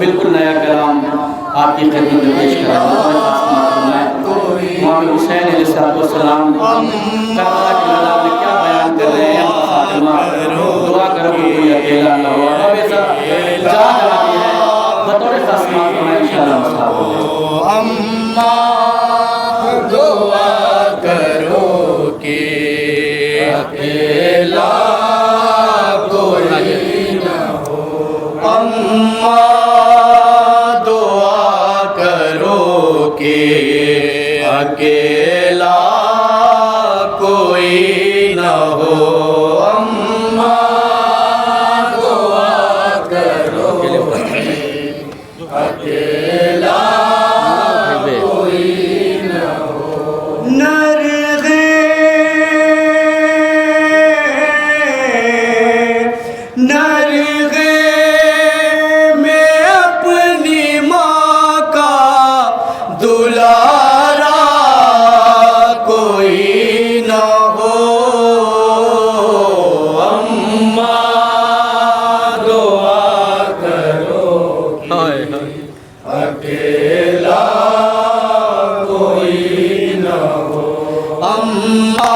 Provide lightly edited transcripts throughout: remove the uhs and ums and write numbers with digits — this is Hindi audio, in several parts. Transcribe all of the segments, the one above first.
बिल्कुल नया कलाम आपकी खिदमत में पेश करेंगे। इमाम हुसैन अलैहिस्सलाम करबला के मैदान में क्या बयान कर रहे हैं? फातिमा दुआ करो कि कोई अकेला ना हो। अब ऐसा जान आती है बतौर खास मालूम है इंशाअल्लाह। अम्मा दुआ करो कि अकेला कोई ना हो। अम्मा दुआ करो कि अकेला कोई न हो। अम्मा दुआ करो अकेला कोई न हो। नरगे नरगे में अपनी माँ का दुलारा कोई न हो। अम्मा दुआ करो अकेला कोई न हो। अम्मा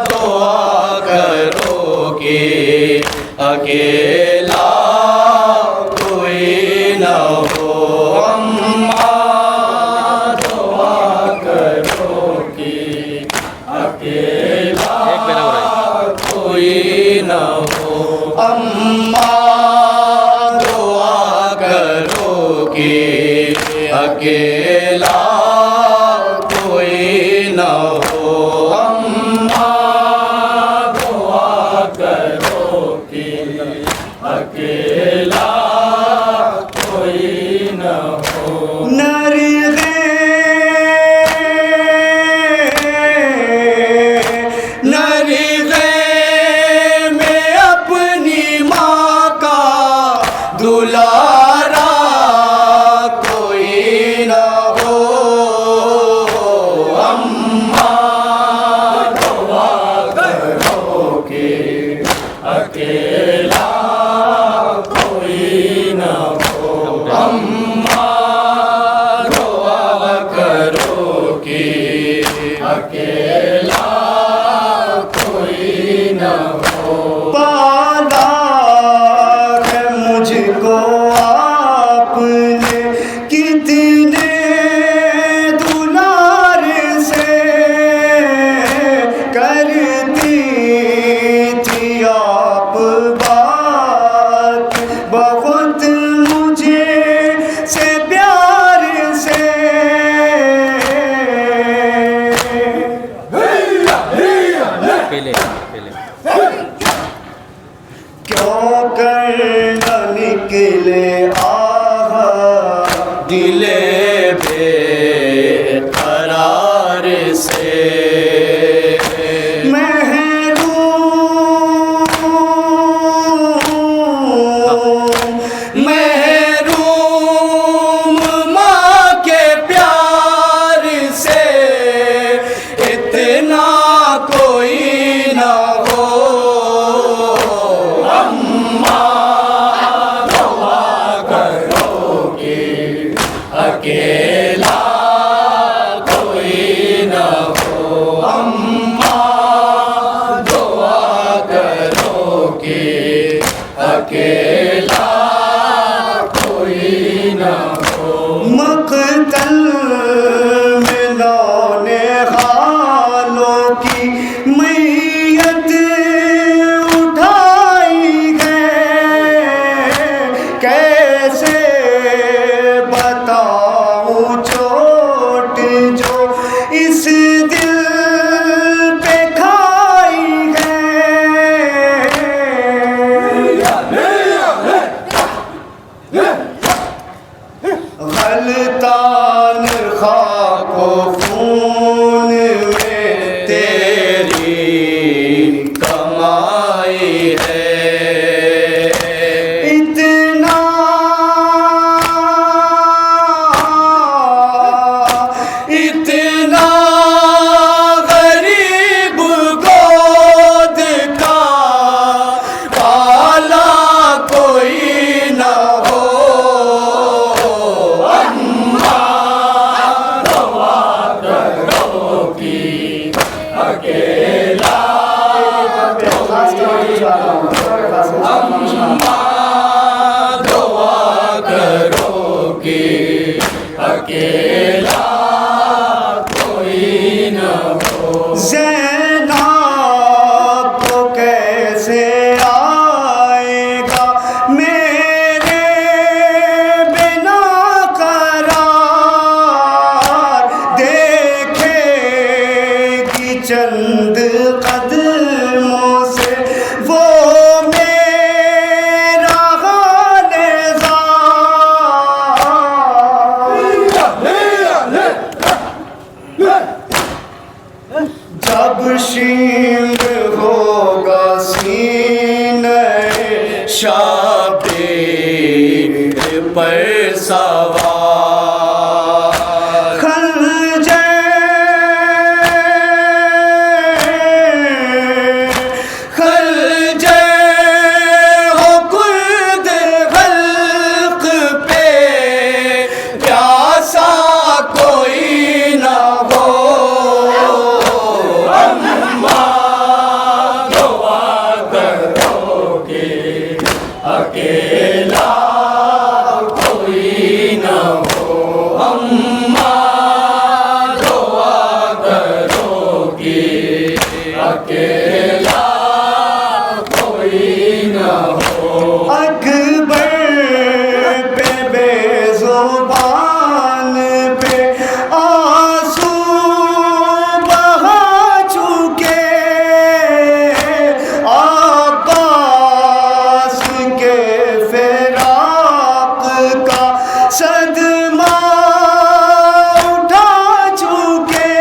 दुआ करो कि अकेला कोई न हो। अम्मा दुआ करो कि अकेला कोई न हो। अम्मा दुआ करो कि अकेला कोई न हो। अम्मा दुआ करो कि अकेला कोई न हो। नरगे नरगे में अपनी माँ का दुलारा कोई न हो। अम्मा दुआ करो कि अकेला कोई न हो। अम्मा दुआ करो कि अकेला कोई न हो। पाला है मुझको आपने कितने दुलार से, करती थी आप बात बहुत मुझे से प्यार से। क्यों कर न निकले आह दिले बेकरार से। महरूम माँ के प्यार से इतना कोई न हो। अम्मा दुआ करो कि अकेला कोई न हो। अम्मा दुआ करो कि अकेला कोई न हो। मक़तल में लौने खालों की मैयत उठाई गए। कैसे बताऊं चोट जो इस दिल पे खाई गए। गलतान खाको खून में तेरी कमाई है। इतना इतना गरीब गोद का पाला कोई न हो। अकेला कोई न हो। ज़ैनब को कैसे आएगा मेरे बिना करार, देखेगी चंद कदमों से वो मेरा जब शींग होगा सीने शाबीर पर सवार, खलजे हो कुर्द खल्क पे, प्यासा कोई न हो। अकेला कोई न हो, अम्मा दुआ करोगी। अकेला कोई न हो। अकबर पे बेज़ुबान पे आंसू बहा चुके, सदमा उठा चुके।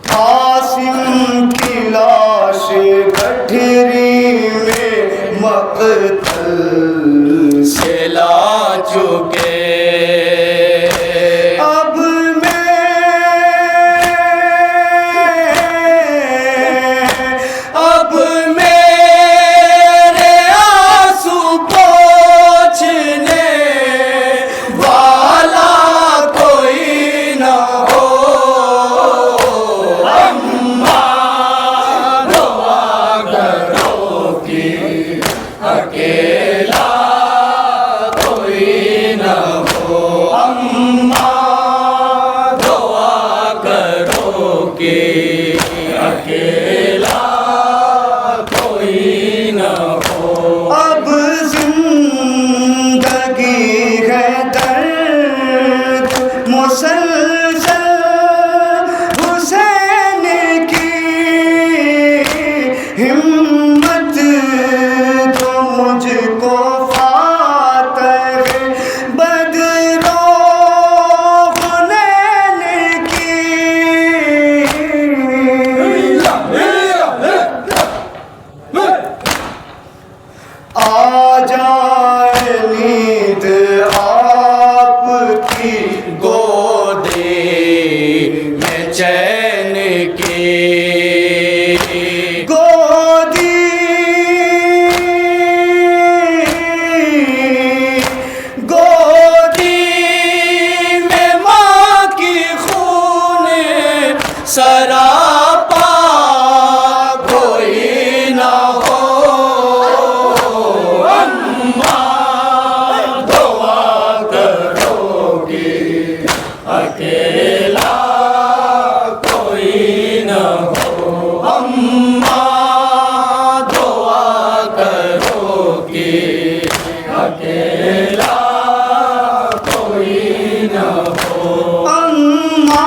कासिम की लाश गठरी में मक़तल से ला चुके। अकेला कोई न हो, अम्मा दुआ करोगे। अकेला कोई न हो। अब जिंदगी है दर्द मुसलसल हुसैन की, हिम्मत मुझको फातह बदरो हुनैन की। आ जाए नींद आपकी गोदे में चैन की। सरापा कोई न हो, अम्मा दुआ करोगी। अकेला कोई न हो, अम्मा दुआ करोगी। अकेला कोई न हो, अम्मा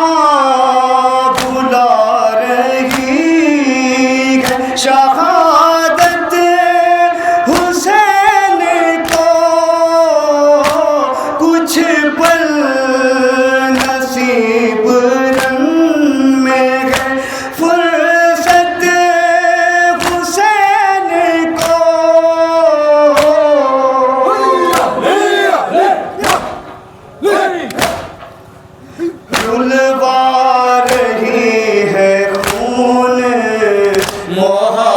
शहादत हुसैन को कुछ पल नसीब रंग में है फुर्सत हुसैन को। रुलवा रही है खून मोहा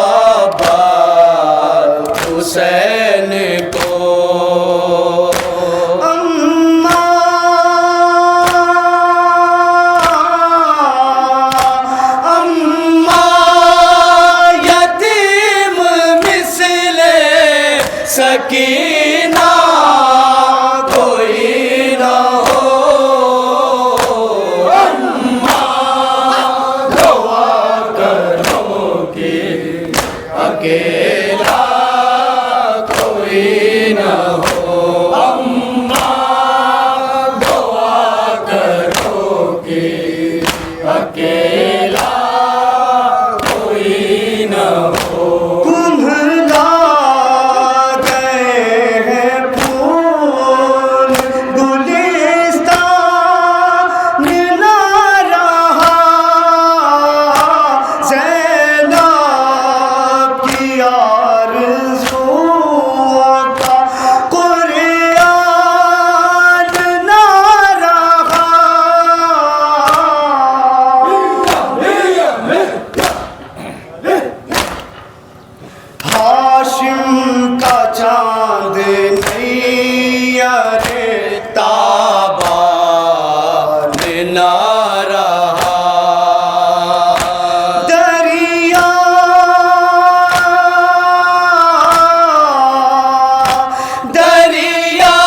अकेला कोई न हो। अम्मा दुआ करो कि अकेला कोई न हो। कुम्हला गए हैं फूल गुलिस्तान ना रहा, ज़ैनब की आरज़ुओं का कुरान ना रहा। हाशिम का चांद नैयरे ताबान ना रहा, दरिया दरिया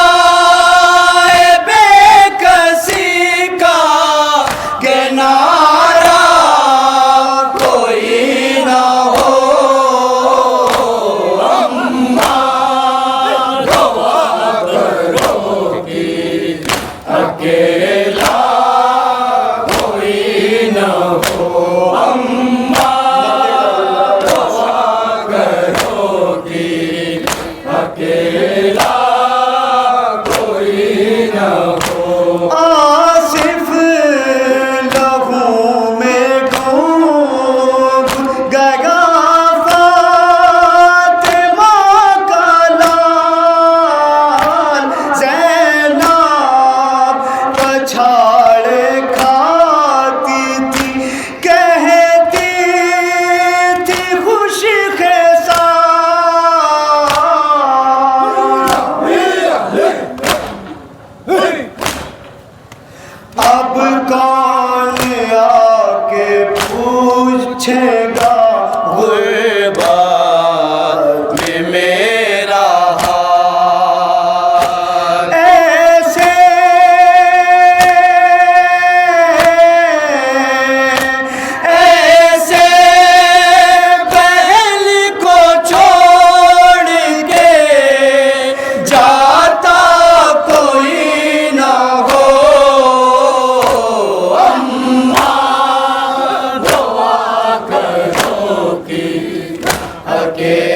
बेकसी का किनारा कोई ना हो। अकेला कोई न हो। अम्मा दुआ करो कि अकेला कोई न हो। आसिफ लहू में डूब गया फातिमा का लाल, ज़ैनब पछाड़े खाती थी, कहती थी खुशी के अब कौन आके पूछेगा गुर्बत में मेरा हाल। ऐसे ऐसे पहल को छोड़ के जाता कोई ना हो। दुआ करो कि अकेला